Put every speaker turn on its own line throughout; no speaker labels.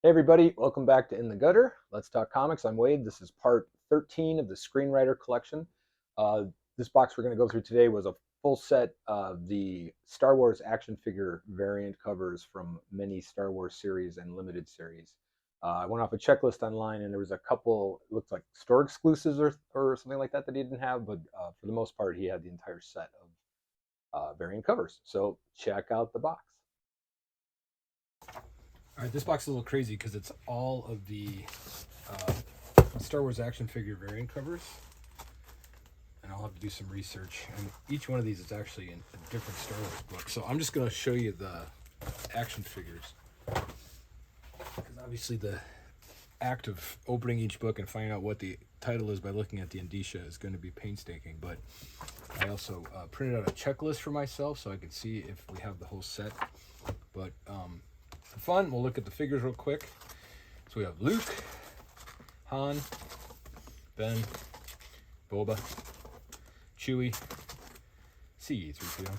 Hey everybody, welcome back to In the Gutter. Let's talk comics. I'm Wade. This is part 13 of the Screenwriter collection. Uh, this box we're going to go through today was a full set of the Star Wars action figure variant covers from many Star Wars series and limited series. I went off a checklist online and there was a couple, it looked like store exclusives or something like that that he didn't have, but for the most part, he had the entire set of variant covers. So check out the box.
All right, this box is a little crazy because it's all of the uh, Star Wars action figure variant covers, and I'll have to do some research. And each one of these is actually in a different Star Wars book. So I'm just going to show you the action figures, because obviously the act of opening each book and finding out what the title is by looking at the indicia is going to be painstaking. But I also printed out a checklist for myself so I can see if we have the whole set. But for fun, we'll look at the figures real quick. So we have Luke, Han, Ben, Boba, Chewie, C-3PO,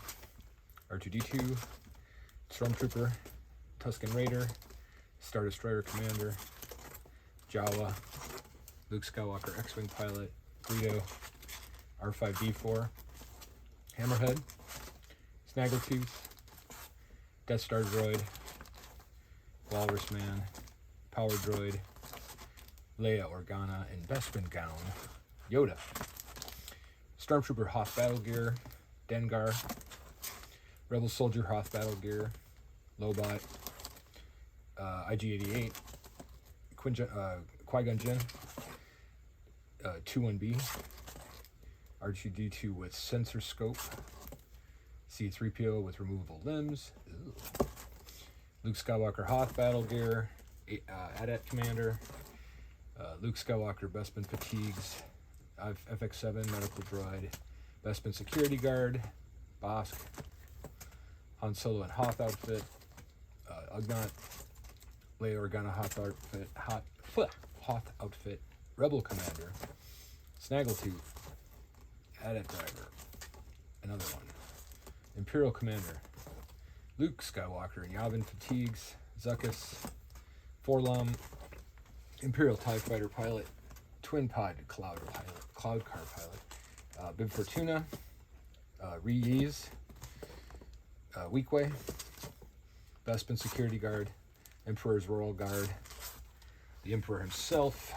R2-D2, Stormtrooper, Tusken Raider, Star Destroyer Commander, Jawa, Luke Skywalker X-Wing Pilot, Greedo, R5-D4, Hammerhead, Snaggletooth, Death Star Droid, Walrus Man, Power Droid, Leia Organa in Bespin Gown, Yoda, Stormtrooper Hoth Battle Gear, Dengar, Rebel Soldier Hoth Battle Gear, Lobot, IG-88, Qui-Gon Jinn, 2-1B, R2-D2 with sensor scope, C-3PO with removable limbs, Luke Skywalker Hoth Battle Gear, AT-AT Commander, Luke Skywalker Bespin Fatigues, FX7 Medical Droid, Bespin Security Guard, Bosk, Han Solo and Hoth outfit, Ugnaught, Leia Organa Hoth outfit, Rebel Commander, Snaggletooth, AT-AT Driver, another one, Imperial Commander, Luke Skywalker and Yavin Fatigues, Zuckuss, Forlom, Imperial TIE Fighter Pilot, Twin Pod Cloud Car Pilot, Bib Fortuna, Reese, Weequay, Bespin Security Guard, Emperor's Royal Guard, the Emperor himself,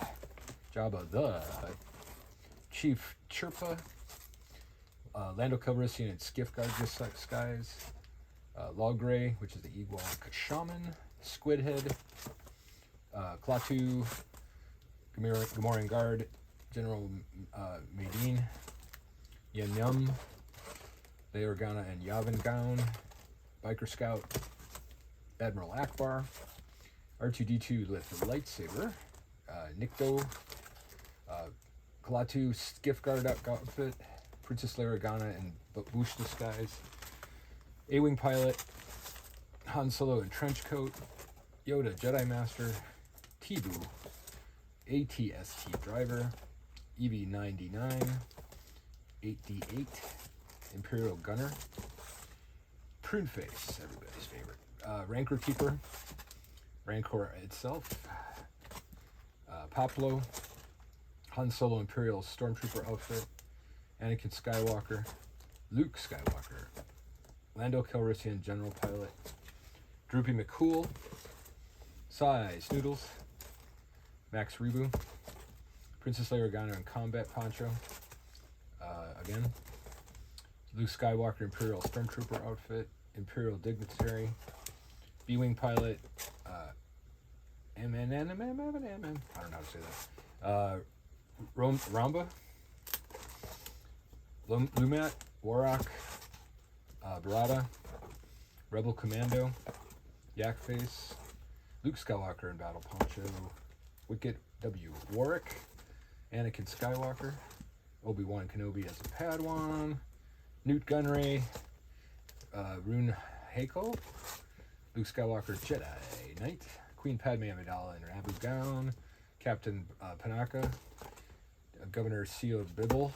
Jabba the Hutt, Chief Chirpa, Lando Calrissian and Skiff Guard disguise, Logray, which is the Ewok Shaman, Squidhead, Klaatu, Gamoran Guard, General Madine, Yen Yum, Leia Organa and Yavin Gown, Biker Scout, Admiral Akbar, R2-D2 with lightsaber, Nikto, Klaatu Skiff Guard outfit, Princess Leia Organa in Boosh disguise, A-Wing Pilot, Han Solo in trench coat, Yoda Jedi Master, Tibu, ATST Driver, EV-99, 8D8, Imperial Gunner, Pruneface, everybody's favorite, Rancor Keeper, Rancor itself, Poplo, Han Solo Imperial Stormtrooper outfit, Anakin Skywalker, Luke Skywalker, Lando Calrissian General Pilot, Droopy McCool, Size Noodles, Max Reboot, Princess Leia Organa in Combat Poncho, again, Luke Skywalker Imperial Stormtrooper outfit, Imperial Dignitary, B-Wing Pilot, I don't know how to say that, Ramba, Lumat, Warrock, Barada, Rebel Commando, Yakface, Luke Skywalker in Battle Poncho, Wicket W. Warwick, Anakin Skywalker, Obi-Wan Kenobi as a Padawan, Newt Gunray, Rune Hakel, Luke Skywalker Jedi Knight, Queen Padme Amidala in her Abu gown, Captain Panaka, Governor Seo Bibble,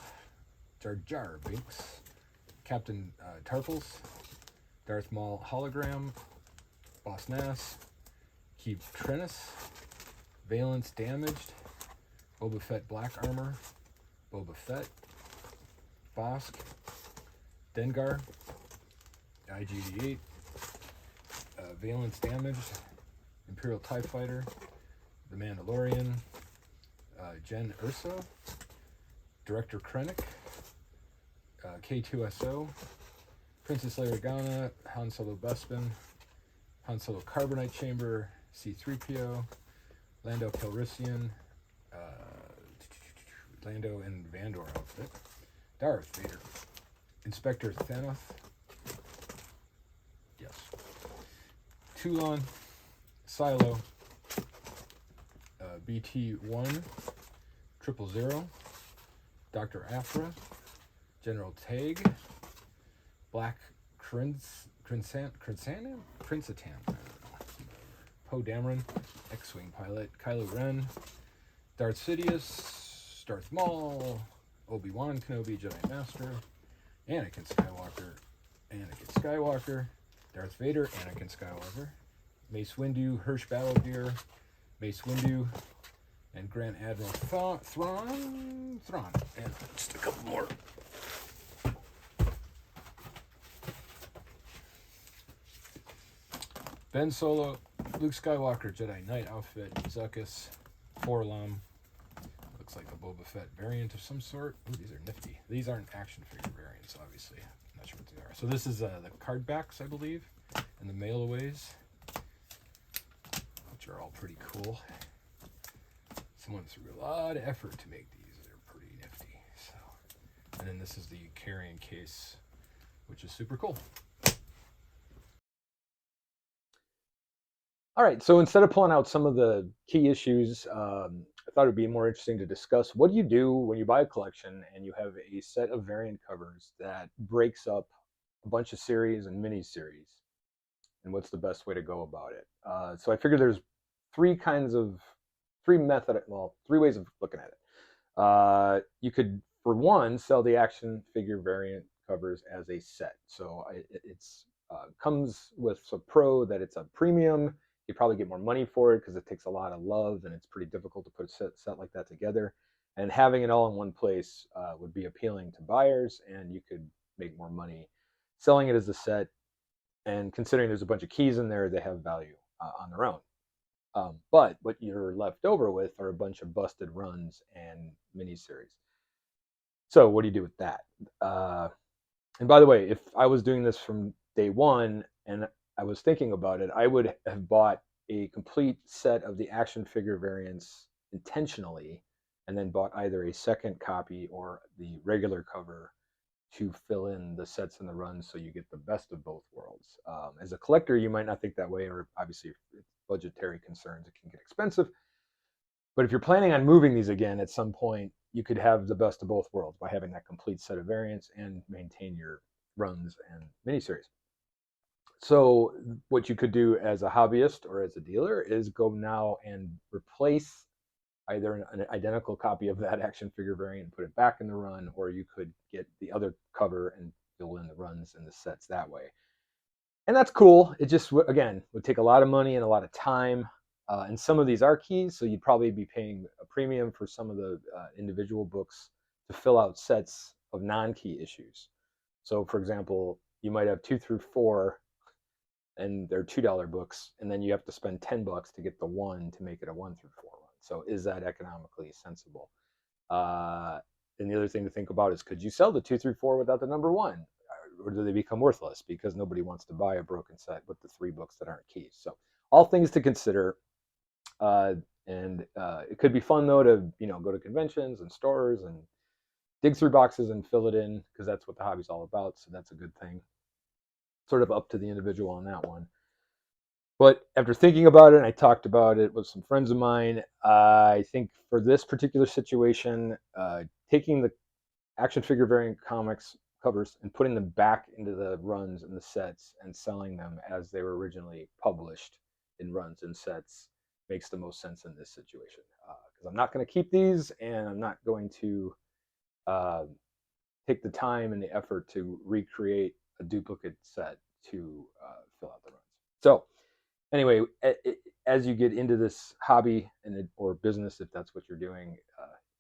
Jar Jar Binks, Captain Tarples, Darth Maul hologram, Boss Nass, Keep Trennis, Valence Damaged, Boba Fett Black Armor, Boba Fett, Bosk, Dengar, IG-88, Valence Damaged, Imperial TIE Fighter, The Mandalorian, Jen Urso, Director Krennic, K2SO, Princess Leia Organa, Han Solo Bespin, Han Solo Carbonite Chamber, C-3PO, Lando Calrissian, Lando and Vandor outfit, Darth Vader, Inspector Thanoth, yes, Toulon, Silo, BT-1, 000, Dr. Afra, General Tag, Black Princeton, Poe Dameron, X-Wing pilot, Kylo Ren, Darth Sidious, Darth Maul, Obi-Wan Kenobi, Jedi Master, Anakin Skywalker, Darth Vader, Anakin Skywalker, Mace Windu, Hirsch Battlegear, Mace Windu, and Grand Admiral Thrawn, and just a couple more. Ben Solo, Luke Skywalker, Jedi Knight outfit, Zuckuss, Forlom. Looks like a Boba Fett variant of some sort. Ooh, these are nifty. These aren't action figure variants, obviously. I'm not sure what they are. So this is the card backs, I believe, and the mail-aways, which are all pretty cool. Someone threw a lot of effort to make these. They're pretty nifty. So, and then this is the carrying case, which is super cool.
All right, so instead of pulling out some of the key issues, I thought it would be more interesting to discuss what do you do when you buy a collection and you have a set of variant covers that breaks up a bunch of series and mini-series, and what's the best way to go about it. So I figured there's three ways of looking at it. You could, for one, sell the action figure variant covers as a set. So it's comes with a pro that it's a premium. You probably get more money for it because it takes a lot of love and it's pretty difficult to put a set like that together. And having it all in one place would be appealing to buyers, and you could make more money selling it as a set. And considering there's a bunch of keys in there, they have value on their own. But what you're left over with are a bunch of busted runs and miniseries. So what do you do with that? And by the way, if I was doing this from day one and I was thinking about it, I would have bought a complete set of the action figure variants intentionally and then bought either a second copy or the regular cover to fill in the sets and the runs so you get the best of both worlds. As a collector, you might not think that way, or obviously, if it's budgetary concerns, it can get expensive. But if you're planning on moving these again at some point, you could have the best of both worlds by having that complete set of variants and maintain your runs and miniseries. So what you could do as a hobbyist or as a dealer is go now and replace either an identical copy of that action figure variant and put it back in the run, or you could get the other cover and fill in the runs and the sets that way. And that's cool. It just, again, would take a lot of money and a lot of time. And some of these are keys, so you'd probably be paying a premium for some of the individual books to fill out sets of non-key issues. So, for example, you might have 2 through 4, and they're $2 books, and then you have to spend $10 to get the 1 to make it a 1 through 4 run. So, is that economically sensible? And the other thing to think about is, could you sell the 2 through 4 without the number 1? Or do they become worthless because nobody wants to buy a broken set with the 3 books that aren't keys? So, all things to consider. And it could be fun though to go to conventions and stores and dig through boxes and fill it in, because that's what the hobby's all about. So that's a good thing. Sort of up to the individual on that one. But after thinking about it, and I talked about it with some friends of mine, I think for this particular situation, taking the action figure variant comics covers and putting them back into the runs and the sets and selling them as they were originally published in runs and sets makes the most sense in this situation. Because I'm not going to keep these, and I'm not going to take the time and the effort to recreate a duplicate set to fill out the runs. So anyway, as you get into this hobby or business, if that's what you're doing,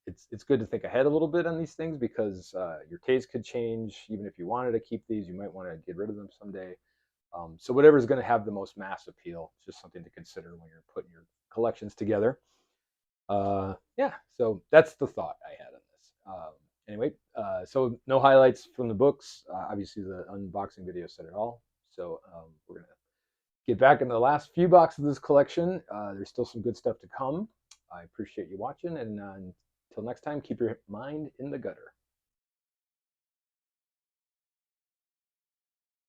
it's good to think ahead a little bit on these things because your taste could change. Even if you wanted to keep these, you might want to get rid of them someday. So whatever is going to have the most mass appeal, it's just something to consider when you're putting your collections together. Yeah, so that's the thought I had on this. Anyway, so no highlights from the books. Obviously, the unboxing video said it all. So we're gonna get back in the last few boxes of this collection. There's still some good stuff to come. I appreciate you watching, and until next time, keep your mind in the gutter.